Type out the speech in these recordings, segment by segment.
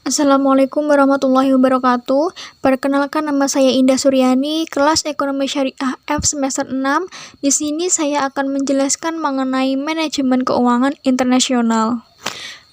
Assalamualaikum warahmatullahi wabarakatuh. Perkenalkan, nama saya Indah Suryani, kelas Ekonomi Syariah F semester 6. Di sini saya akan menjelaskan mengenai manajemen keuangan internasional.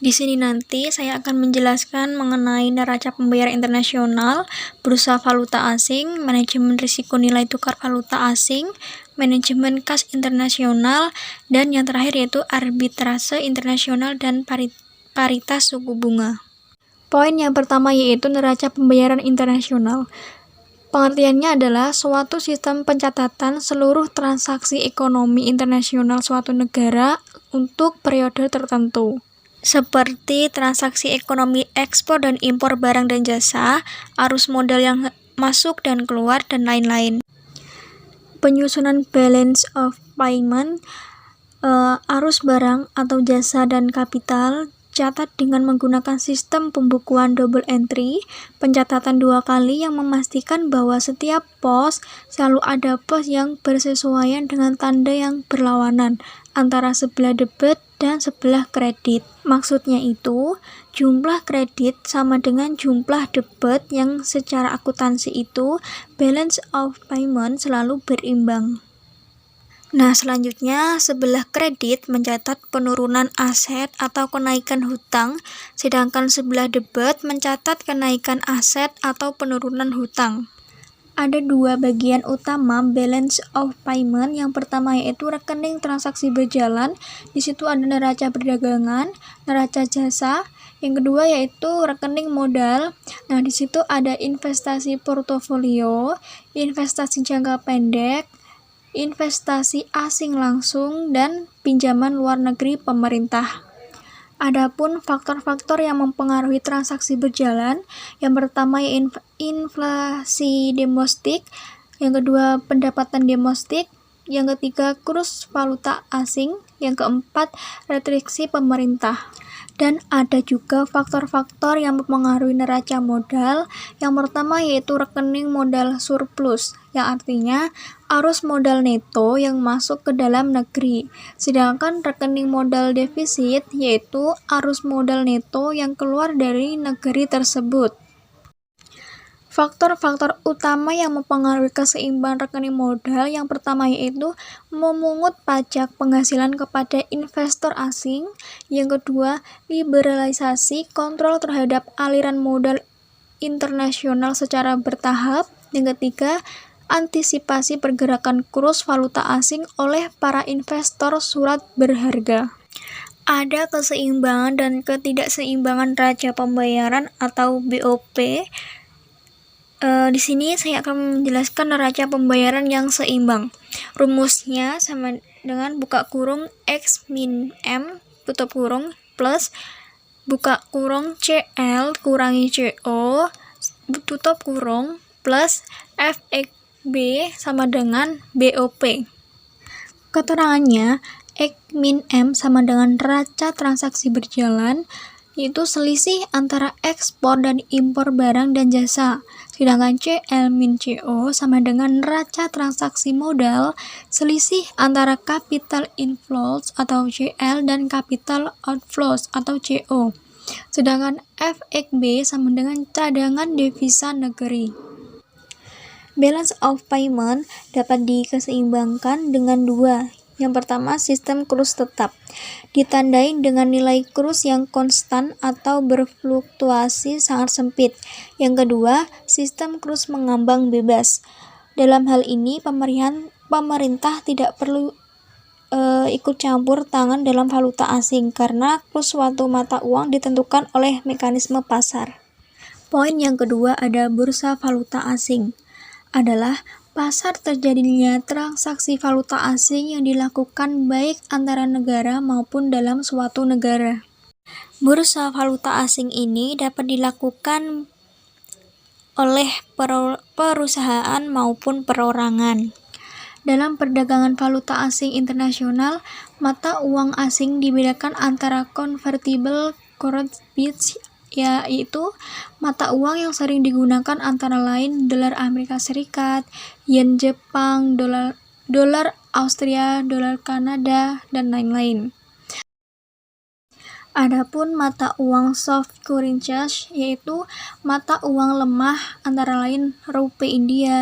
Di sini nanti saya akan menjelaskan mengenai neraca pembayaran internasional, bursa valuta asing, manajemen risiko nilai tukar valuta asing, manajemen kas internasional, dan yang terakhir yaitu arbitrase internasional dan paritas suku bunga. Poin yang pertama yaitu neraca pembayaran internasional. Pengertiannya adalah suatu sistem pencatatan seluruh transaksi ekonomi internasional suatu negara untuk periode tertentu, seperti transaksi ekonomi ekspor dan impor barang dan jasa, arus modal yang masuk dan keluar, dan lain-lain. Penyusunan balance of payment, arus barang atau jasa dan kapital, catat dengan menggunakan sistem pembukuan double entry, pencatatan 2 kali yang memastikan bahwa setiap pos selalu ada pos yang bersesuaian dengan tanda yang berlawanan antara sebelah debit dan sebelah kredit. Maksudnya itu, jumlah kredit sama dengan jumlah debit yang secara akuntansi itu balance of payment selalu berimbang. Nah, selanjutnya sebelah kredit mencatat penurunan aset atau kenaikan hutang, sedangkan sebelah debit mencatat kenaikan aset atau penurunan hutang. Ada 2 bagian utama balance of payment. Yang pertama yaitu rekening transaksi berjalan. Di situ ada neraca perdagangan, neraca jasa. Yang kedua yaitu rekening modal. Nah, di situ ada investasi portofolio, investasi jangka pendek, investasi asing langsung, dan pinjaman luar negeri pemerintah. Adapun faktor-faktor yang mempengaruhi transaksi berjalan, yang pertama inflasi domestik, yang kedua pendapatan domestik, yang ketiga kurs valuta asing, yang keempat restriksi pemerintah. Dan ada juga faktor-faktor yang mempengaruhi neraca modal. Yang pertama yaitu rekening modal surplus, yang artinya arus modal neto yang masuk ke dalam negeri. Sedangkan rekening modal defisit yaitu arus modal neto yang keluar dari negeri tersebut. Faktor-faktor utama yang mempengaruhi keseimbangan rekening modal yang pertama yaitu memungut pajak penghasilan kepada investor asing, yang kedua liberalisasi kontrol terhadap aliran modal internasional secara bertahap, yang ketiga antisipasi pergerakan kurs valuta asing oleh para investor surat berharga. Ada keseimbangan dan ketidakseimbangan neraca pembayaran atau BOP. Di sini saya akan menjelaskan neraca pembayaran yang seimbang. Rumusnya sama dengan buka kurung X min M tutup kurung plus buka kurung CL kurangi CO tutup kurung plus FXB sama dengan BOP. Keterangannya, X min M sama dengan neraca transaksi berjalan, yaitu selisih antara ekspor dan impor barang dan jasa. Sedangkan CL min CO sama dengan neraca transaksi modal, selisih antara capital inflows atau CL dan capital outflows atau CO. Sedangkan FXB sama dengan cadangan devisa negeri. Balance of payment dapat dikeseimbangkan dengan 2. Yang pertama, sistem kurs tetap, ditandai dengan nilai kurs yang konstan atau berfluktuasi sangat sempit. Yang kedua, sistem kurs mengambang bebas. Dalam hal ini, pemerintah tidak perlu ikut campur tangan dalam valuta asing karena kurs suatu mata uang ditentukan oleh mekanisme pasar. Poin yang kedua ada bursa valuta asing. Adalah pasar terjadinya transaksi valuta asing yang dilakukan baik antara negara maupun dalam suatu negara. Bursa valuta asing ini dapat dilakukan oleh perusahaan maupun perorangan. Dalam perdagangan valuta asing internasional, mata uang asing dibedakan antara convertible currencies, yaitu mata uang yang sering digunakan antara lain dolar Amerika Serikat, yen Jepang, dolar Austria, dolar Kanada, dan lain-lain. Adapun mata uang soft currencies yaitu mata uang lemah antara lain rupiah India,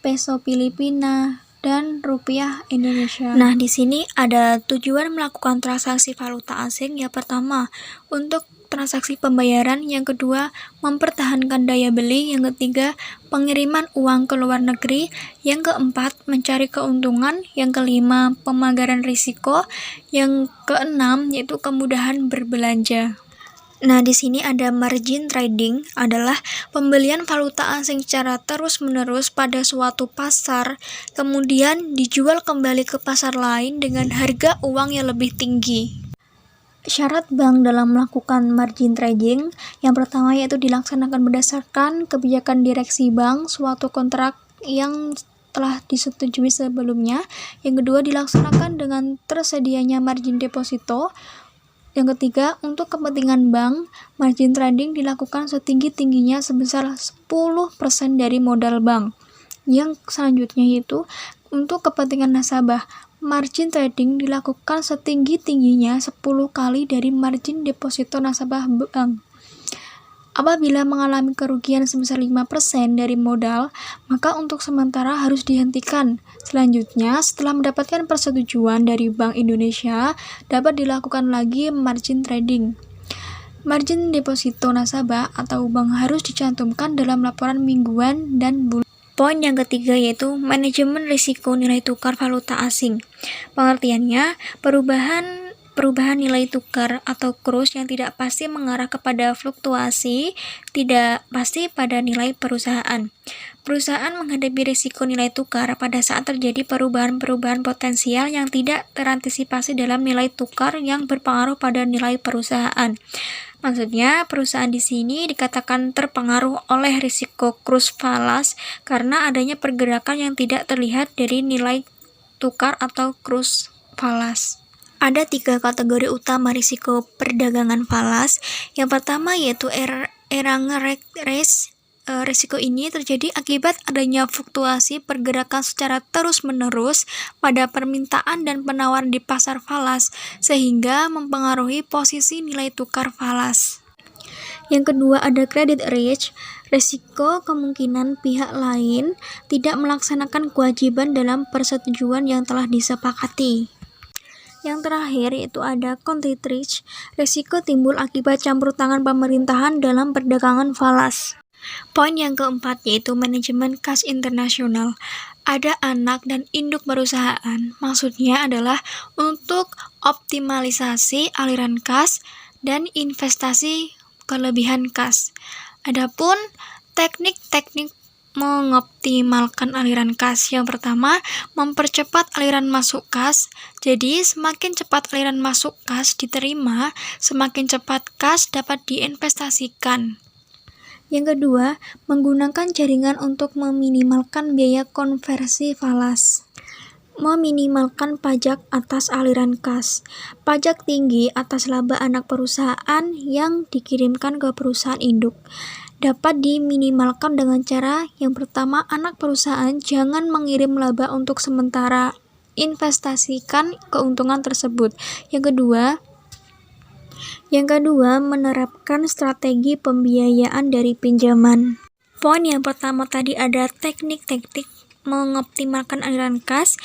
peso Filipina, dan rupiah Indonesia. Nah, di sini ada tujuan melakukan transaksi valuta asing. Yang pertama, untuk transaksi pembayaran. Yang kedua, mempertahankan daya beli. Yang ketiga, pengiriman uang ke luar negeri. Yang keempat, mencari keuntungan. Yang kelima, pemagaran risiko. Yang keenam, yaitu kemudahan berbelanja. Nah, di sini ada margin trading adalah pembelian valuta asing secara terus-menerus pada suatu pasar, kemudian dijual kembali ke pasar lain dengan harga uang yang lebih tinggi. Syarat bank dalam melakukan margin trading, yang pertama yaitu dilaksanakan berdasarkan kebijakan direksi bank, suatu kontrak yang telah disetujui sebelumnya. Yang kedua, dilaksanakan dengan tersedianya margin deposito. Yang ketiga, untuk kepentingan bank, margin trading dilakukan setinggi-tingginya sebesar 10% dari modal bank. Yang selanjutnya yaitu untuk kepentingan nasabah, margin trading dilakukan setinggi-tingginya 10 kali dari margin deposito nasabah bank. Apabila mengalami kerugian sebesar 5% dari modal, maka untuk sementara harus dihentikan. Selanjutnya, setelah mendapatkan persetujuan dari Bank Indonesia, dapat dilakukan lagi margin trading. Margin deposito nasabah atau bank harus dicantumkan dalam laporan mingguan dan bulan. Poin yang ketiga yaitu manajemen risiko nilai tukar valuta asing. Pengertiannya, perubahan nilai tukar atau kurs yang tidak pasti mengarah kepada fluktuasi tidak pasti pada nilai perusahaan. Perusahaan menghadapi risiko nilai tukar pada saat terjadi perubahan-perubahan potensial yang tidak terantisipasi dalam nilai tukar yang berpengaruh pada nilai perusahaan. Maksudnya, perusahaan di sini dikatakan terpengaruh oleh risiko kurs falas karena adanya pergerakan yang tidak terlihat dari nilai tukar atau kurs falas. Ada 3 kategori utama risiko perdagangan falas. Yang pertama yaitu error race. Risiko ini terjadi akibat adanya fluktuasi pergerakan secara terus-menerus pada permintaan dan penawaran di pasar falas, sehingga mempengaruhi posisi nilai tukar falas. Yang kedua ada credit risk, risiko kemungkinan pihak lain tidak melaksanakan kewajiban dalam persetujuan yang telah disepakati. Yang terakhir yaitu ada country risk, risiko timbul akibat campur tangan pemerintahan dalam perdagangan falas. Poin yang keempat yaitu manajemen kas internasional. Ada anak dan induk perusahaan, maksudnya adalah untuk optimalisasi aliran kas dan investasi kelebihan kas. Adapun teknik-teknik mengoptimalkan aliran kas. Yang pertama, mempercepat aliran masuk kas. Jadi, semakin cepat aliran masuk kas diterima, semakin cepat kas dapat diinvestasikan. Yang kedua, menggunakan jaringan untuk meminimalkan biaya konversi falas. Meminimalkan pajak atas aliran kas. Pajak tinggi atas laba anak perusahaan yang dikirimkan ke perusahaan induk dapat diminimalkan dengan cara yang pertama, anak perusahaan jangan mengirim laba untuk sementara, investasikan keuntungan tersebut. Yang kedua, menerapkan strategi pembiayaan dari pinjaman. Poin yang pertama tadi ada teknik-teknik mengoptimalkan aliran kas.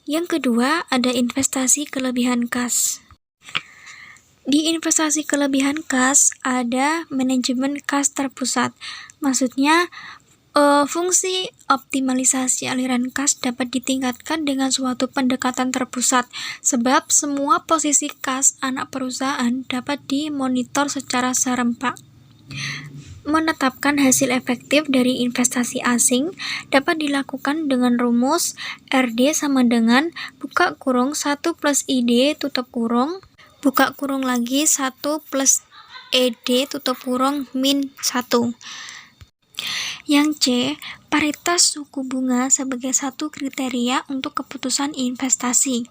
Yang kedua, ada investasi kelebihan kas. Di investasi kelebihan kas, ada manajemen kas terpusat. Maksudnya, fungsi optimalisasi aliran kas dapat ditingkatkan dengan suatu pendekatan terpusat, sebab semua posisi kas anak perusahaan dapat dimonitor secara serempak. Menetapkan hasil efektif dari investasi asing dapat dilakukan dengan rumus RD sama dengan buka kurung 1 plus ID tutup kurung, buka kurung lagi 1 plus ED tutup kurung min 1. Yang C, paritas suku bunga sebagai satu kriteria untuk keputusan investasi.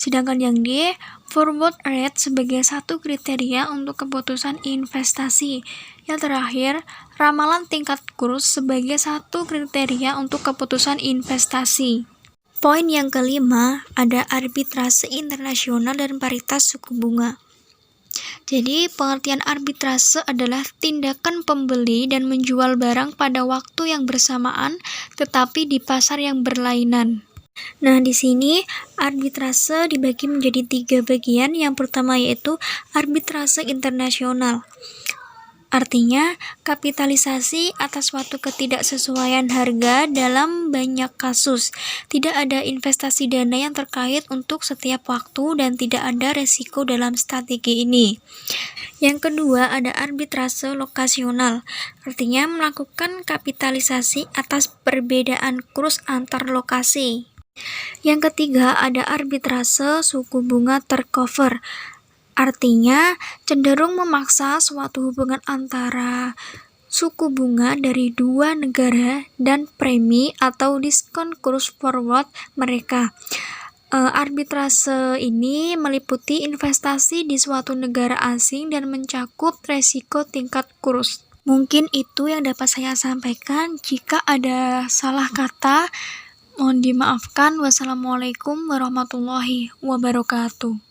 Sedangkan yang D, forward rate sebagai satu kriteria untuk keputusan investasi. Yang terakhir, ramalan tingkat kurs sebagai satu kriteria untuk keputusan investasi. Poin yang kelima, ada arbitrase internasional dan paritas suku bunga. Jadi, pengertian arbitrase adalah tindakan pembeli dan menjual barang pada waktu yang bersamaan, tetapi di pasar yang berlainan. Nah, di sini arbitrase dibagi menjadi 3 bagian. Yang pertama yaitu arbitrase internasional. Artinya, kapitalisasi atas suatu ketidaksesuaian harga dalam banyak kasus. Tidak ada investasi dana yang terkait untuk setiap waktu dan tidak ada resiko dalam strategi ini. Yang kedua ada arbitrase lokasional, artinya melakukan kapitalisasi atas perbedaan kurs antar lokasi. Yang ketiga ada arbitrase suku bunga tercover, artinya cenderung memaksa suatu hubungan antara suku bunga dari dua negara dan premi atau diskon kurs forward mereka. Arbitrase ini meliputi investasi di suatu negara asing dan mencakup resiko tingkat kurs. Mungkin itu yang dapat saya sampaikan. Jika ada salah kata, mohon dimaafkan. Wassalamualaikum warahmatullahi wabarakatuh.